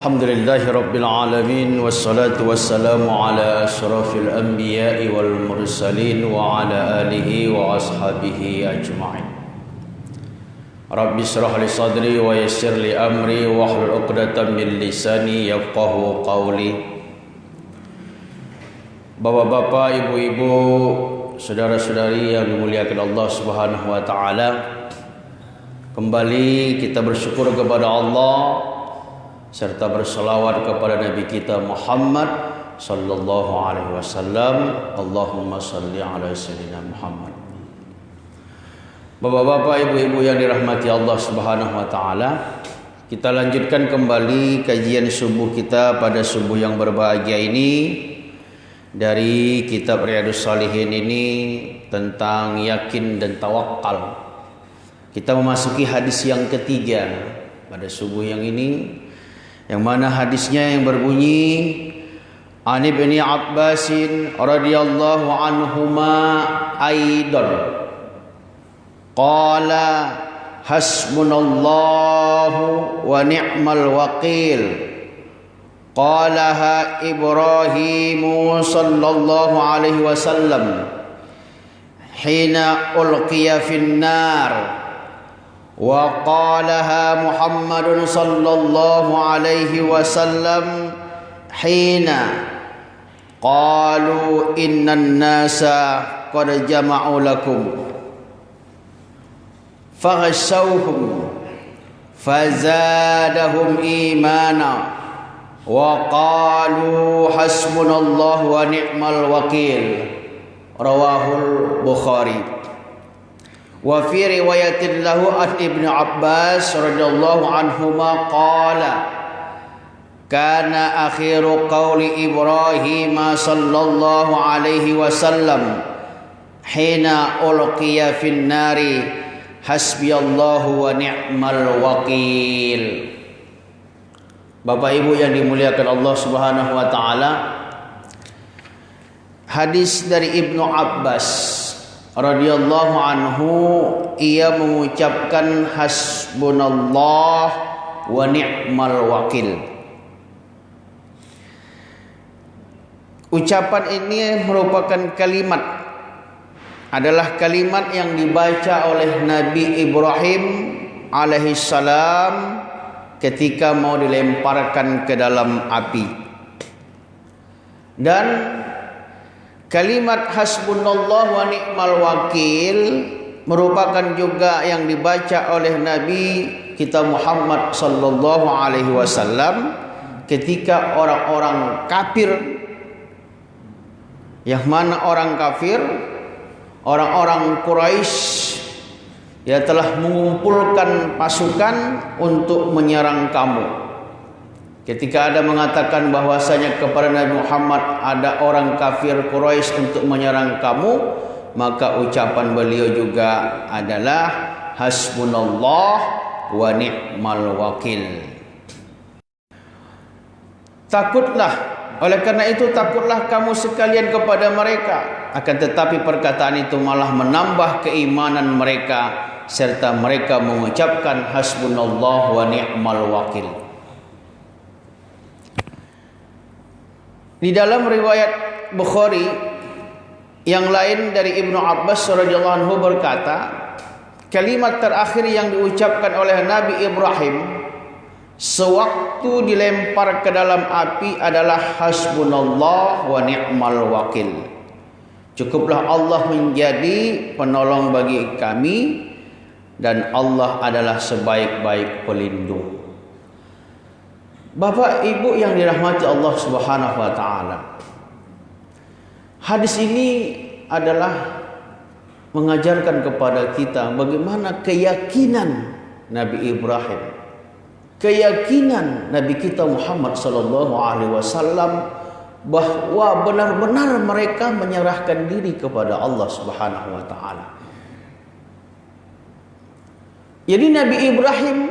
Alhamdulillahi Rabbil Alamin. Wassalatu wassalamu ala ashrafil anbiya'i wal mursalin wa ala alihi wa ashabihi ajma'in. Rabbi shrah li sadri wa yassir li amri wahlul 'uqdatam min lisani yafqahu qawli. Bapak-bapak, ibu-ibu, saudara-saudari yang dimuliakan Allah Subhanahu wa taala, kembali kita bersyukur kepada Allah serta berselawat kepada Nabi kita Muhammad sallallahu alaihi wasallam. Allahumma salli ala sayyidina Muhammad. Bapak-bapak, ibu-ibu yang dirahmati Allah Subhanahu wa taala, kita lanjutkan kembali kajian subuh kita pada subuh yang berbahagia ini dari kitab Riyadhus Shalihin ini tentang yakin dan tawakal. Kita memasuki hadis yang ketiga pada subuh yang ini, yang mana hadisnya yang berbunyi An Ibni Abbasin radhiyallahu anhuma aidan qala hasbunallahu wa ni'mal wakil qalaha Ibrahimu sallallahu alaihi wasallam hina ulqiya fin nar wa qalaha Muhammadun sallallahu alaihi wasallam hina qalu innan nasa qad jama'u lakum faghshawhum fazadahum imana wa qalu hasbunallahu wa ni'mal wakil. Rawahul Bukhari. Wa fi riwayatin lahu an Ibnu Abbas radhiyallahu anhuma qala kana akhiru qawli Ibrahim sallallahu alaihi wasallam hina ulqiya fin nari hasbiyallahu wa ni'mal wakil. Bapak Ibu yang dimuliakan Allah Subhanahu wa taala, hadis dari Ibnu Abbas radhiyallahu anhu, ia mengucapkan hasbunallah wa ni'mal wakil. Ucapan ini merupakan adalah kalimat yang dibaca oleh Nabi Ibrahim alaihissalam ketika mau dilemparkan ke dalam api. Dan kalimat hasbunallah wa ni'mal wakil merupakan juga yang dibaca oleh Nabi kita Muhammad sallallahu alaihi wasallam ketika orang-orang kafir, yang mana orang kafir, orang-orang Quraisy ya telah mengumpulkan pasukan untuk menyerang kamu. Ketika ada mengatakan bahwasanya kepada Nabi Muhammad ada orang kafir Quraisy untuk menyerang kamu, maka ucapan beliau juga adalah hasbunallah wa ni'mal wakil. Takutlah, oleh karena itu takutlah kamu sekalian kepada mereka, akan tetapi perkataan itu malah menambah keimanan mereka serta mereka mengucapkan hasbunallah wa ni'mal wakil. Di dalam riwayat Bukhari yang lain dari Ibnu Abbas radhiyallahu anhu berkata, kalimat terakhir yang diucapkan oleh Nabi Ibrahim sewaktu dilempar ke dalam api adalah hasbunallah wa ni'mal wakil. Cukuplah Allah menjadi penolong bagi kami dan Allah adalah sebaik-baik pelindung. Bapak Ibu yang dirahmati Allah Subhanahu wa taala, hadis ini adalah mengajarkan kepada kita bagaimana keyakinan Nabi Ibrahim, keyakinan Nabi kita Muhammad sallallahu alaihi wasallam bahwa benar-benar mereka menyerahkan diri kepada Allah Subhanahu wa taala. Jadi Nabi Ibrahim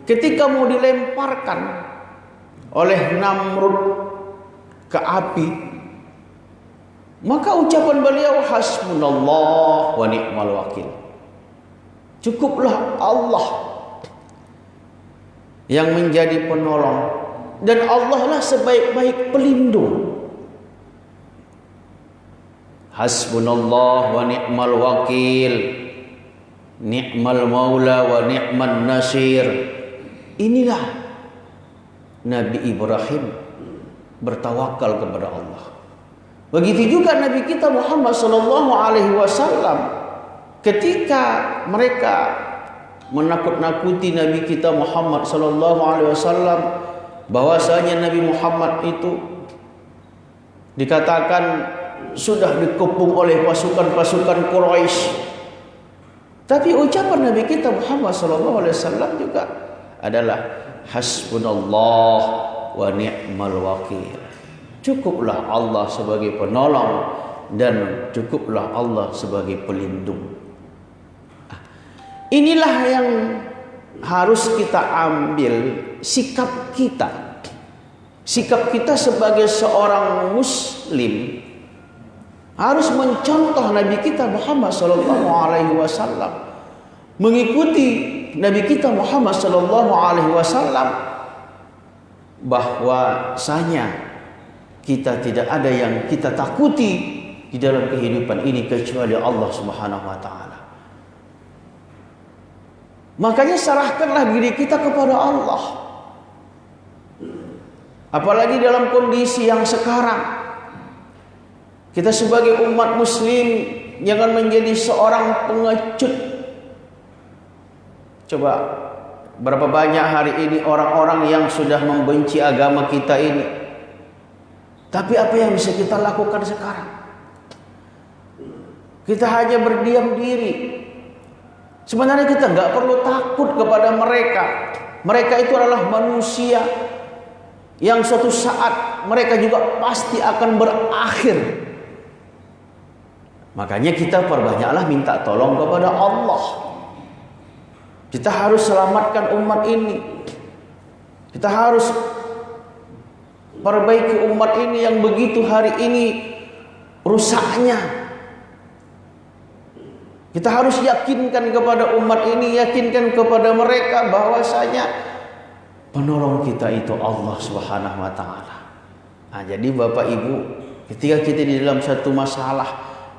ketika mau dilemparkan oleh Namrud ke api, maka ucapan beliau hasbunallah wa ni'mal wakil. Cukuplah Allah yang menjadi penolong dan Allah lah sebaik-baik pelindung. Hasbunallah wa ni'mal wakil, ni'mal maula wa ni'man nasir. Inilah Nabi Ibrahim bertawakal kepada Allah. Begitu juga Nabi kita Muhammad sallallahu alaihi wasallam, ketika mereka menakut-nakuti Nabi kita Muhammad sallallahu alaihi wasallam bahwasanya Nabi Muhammad itu dikatakan sudah dikepung oleh pasukan-pasukan Quraisy. Tapi ucapan Nabi kita Muhammad sallallahu alaihi wasallam juga adalah hasbunallah wa ni'mal wakil. Cukuplah Allah sebagai penolong dan cukuplah Allah sebagai pelindung. Inilah yang harus kita ambil sikap kita. Sikap kita sebagai seorang muslim harus mencontoh Nabi kita Muhammad sallallahu alaihi wasallam, mengikuti Nabi kita Muhammad sallallahu alaihi wasallam, bahwasanya kita tidak ada yang kita takuti di dalam kehidupan ini kecuali Allah Subhanahu wa taala. Makanya serahkanlah diri kita kepada Allah. Apalagi dalam kondisi yang sekarang, kita sebagai umat muslim jangan menjadi seorang pengecut. Coba berapa banyak hari ini orang-orang yang sudah membenci agama kita ini. Tapi apa yang bisa kita lakukan sekarang? Kita hanya berdiam diri. Sebenarnya kita nggak perlu takut kepada mereka. Mereka itu adalah manusia yang suatu saat mereka juga pasti akan berakhir. Makanya kita perbanyaklah minta tolong kepada Allah. Kita harus selamatkan umat ini. Kita harus perbaiki umat ini yang begitu hari ini rusaknya. Kita harus yakinkan kepada umat ini, yakinkan kepada mereka bahwasanya penolong kita itu Allah Subhanahu wa taala. Nah, jadi Bapak Ibu, ketika kita di dalam satu masalah,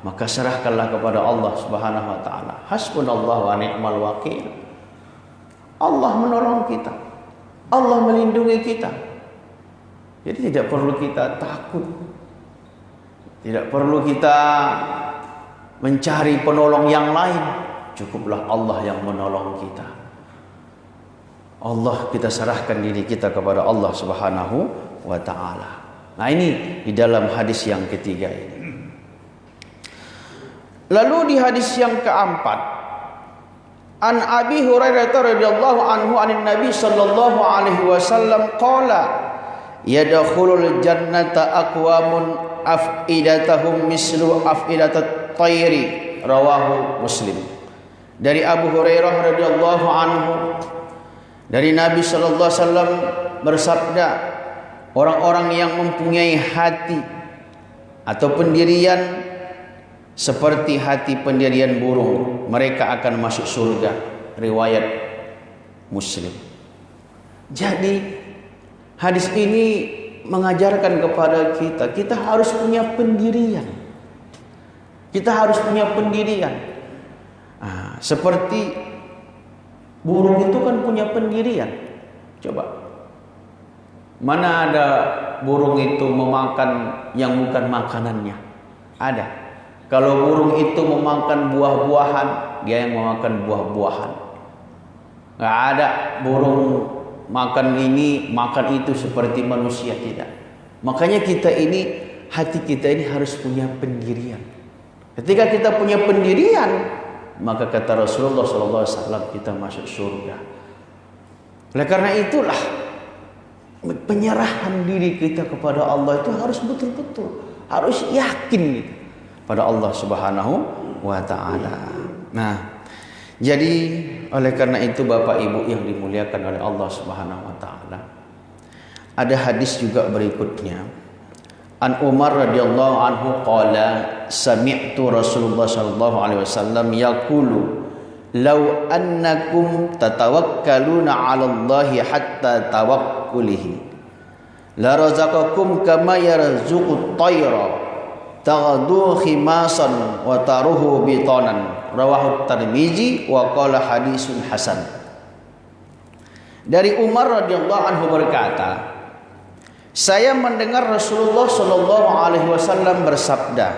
maka serahkanlah kepada Allah Subhanahu wa taala. Hasbunallah wa ni'mal wakil. Allah menolong kita. Allah melindungi kita. Jadi tidak perlu kita takut. Tidak perlu kita mencari penolong yang lain. Cukuplah Allah yang menolong kita. Allah, kita serahkan diri kita kepada Allah Subhanahu wa taala. Nah, ini di dalam hadis yang ketiga ini. Lalu di hadis yang keempat, an Abi Hurairah radhiyallahu anhu anin Nabi sallallahu alaihi wasallam qala yadkhulul jannata aqwamun afidatahum mislu afidatat tayri, rawahu Muslim. Dari Abu Hurairah radhiyallahu anhu, dari Nabi sallallahu alaihi wasallam bersabda, orang-orang yang mempunyai hati atau pendirian seperti hati pendirian burung, mereka akan masuk surga. Riwayat Muslim. Jadi hadis ini mengajarkan kepada kita, kita harus punya pendirian. Kita harus punya pendirian. Seperti burung itu kan punya pendirian. Coba, mana ada burung itu memakan yang bukan makanannya? Ada. Kalau burung itu memakan buah-buahan, dia yang memakan buah-buahan. Nggak ada burung makan ini, makan itu seperti manusia, tidak. Makanya kita ini, hati kita ini harus punya pendirian. Ketika kita punya pendirian, maka kata Rasulullah SAW, kita masuk surga. Oleh karena itulah, penyerahan diri kita kepada Allah itu harus betul-betul, harus yakin pada Allah Subhanahu wa taala. Nah, jadi oleh karena itu Bapak Ibu yang dimuliakan oleh Allah Subhanahu wa taala, ada hadis juga berikutnya. An Umar radhiyallahu anhu qala sami'tu Rasulullah sallallahu alaihi wasallam yaqulu law annakum tatawakkaluna 'ala Allahi hatta tawakkulihi la razaqakum kama yarzuqut tayra taghdu khimasan wa taruhu bitanan. Rawahu Tirmizi wa qala hadisun hasan. Dari Umar radhiyallahu anhu berkata, saya mendengar Rasulullah sallallahu alaihi wasallam bersabda,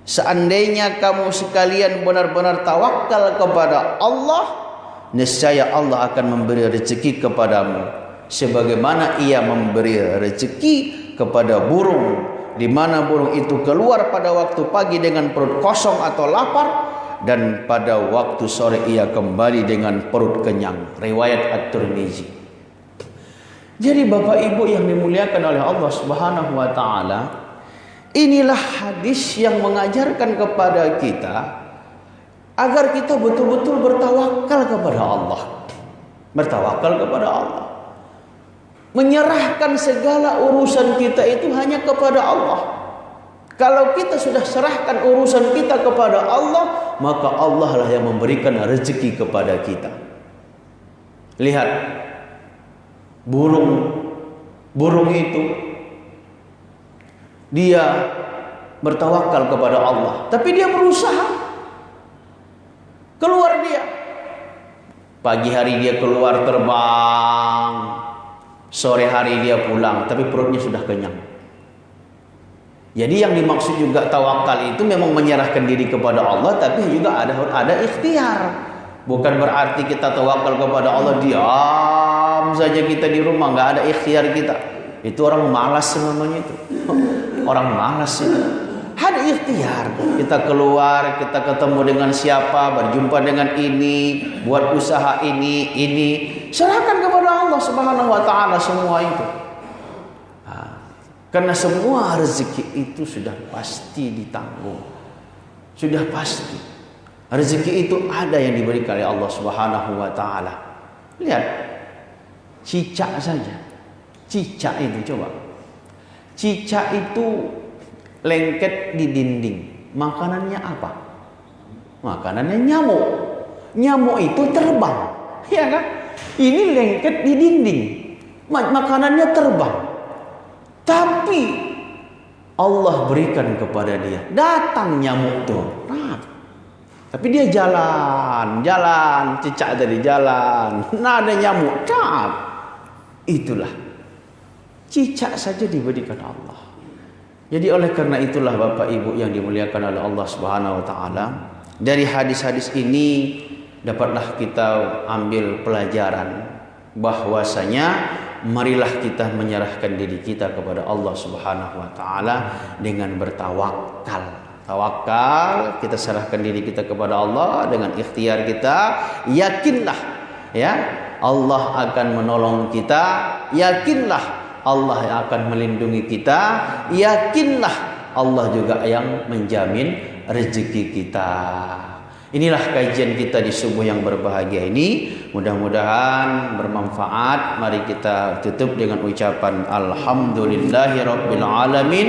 seandainya kamu sekalian benar-benar tawakal kepada Allah, niscaya Allah akan memberi rezeki kepadamu sebagaimana Ia memberi rezeki kepada burung, di mana burung itu keluar pada waktu pagi dengan perut kosong atau lapar, dan pada waktu sore ia kembali dengan perut kenyang. Riwayat At-Tirmizi. Jadi Bapak Ibu yang dimuliakan oleh Allah Subhanahu wa taala, inilah hadis yang mengajarkan kepada kita agar kita betul-betul bertawakal kepada Allah. Bertawakal kepada Allah. Menyerahkan segala urusan kita itu hanya kepada Allah. Kalau kita sudah serahkan urusan kita kepada Allah, maka Allah lah yang memberikan rezeki kepada kita. Lihat, burung itu dia bertawakal kepada Allah, tapi dia berusaha keluar. Dia pagi hari dia keluar terbang, sore hari dia pulang, tapi perutnya sudah kenyang. Jadi yang dimaksud juga tawakal itu memang menyerahkan diri kepada Allah, tapi juga ada ikhtiar. Bukan berarti kita tawakal kepada Allah diam saja kita di rumah, nggak ada ikhtiar kita. Itu orang malas namanya itu. Orang malas itu. Ada ikhtiar. Kita keluar, kita ketemu dengan siapa, berjumpa dengan ini, buat usaha ini. Serahkan kepada Allah Subhanahu wa taala semua itu. Karena semua rezeki itu sudah pasti ditanggung. Sudah pasti. Rezeki itu ada yang diberikan oleh Allah Subhanahu wa taala. Lihat, cicak saja. Cicak itu coba. Cicak itu lengket di dinding. Makanannya apa? Makanannya nyamuk. Nyamuk itu terbang. Ya kan? Ini lengket di dinding. Makanannya terbang. Tapi Allah berikan kepada dia. Datang nyamuk tuh. Tapi dia jalan, cicak tadi jalan. Nah, ada nyamuk, itulah. Cicak saja diberikan Allah. Jadi oleh karena itulah Bapak Ibu yang dimuliakan oleh Allah Subhanahu wa taala, dari hadis-hadis ini dapatlah kita ambil pelajaran bahwasanya marilah kita menyerahkan diri kita kepada Allah Subhanahu wa taala dengan bertawakal. Tawakal, kita serahkan diri kita kepada Allah dengan ikhtiar kita. Yakinlah ya, Allah akan menolong kita. Yakinlah Allah yang akan melindungi kita. Yakinlah Allah juga yang menjamin rezeki kita. Inilah kajian kita di subuh yang berbahagia ini. Mudah-mudahan bermanfaat. Mari kita tutup dengan ucapan alhamdulillahirabbil alamin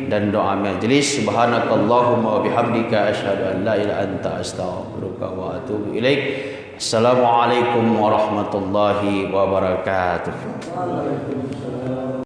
dan doa majelis. Subhanakallahumma wa bihamdika asyhadu an la ilaha illa anta astaghfiruka wa atubu ilaik. Assalamualaikum warahmatullahi wabarakatuh.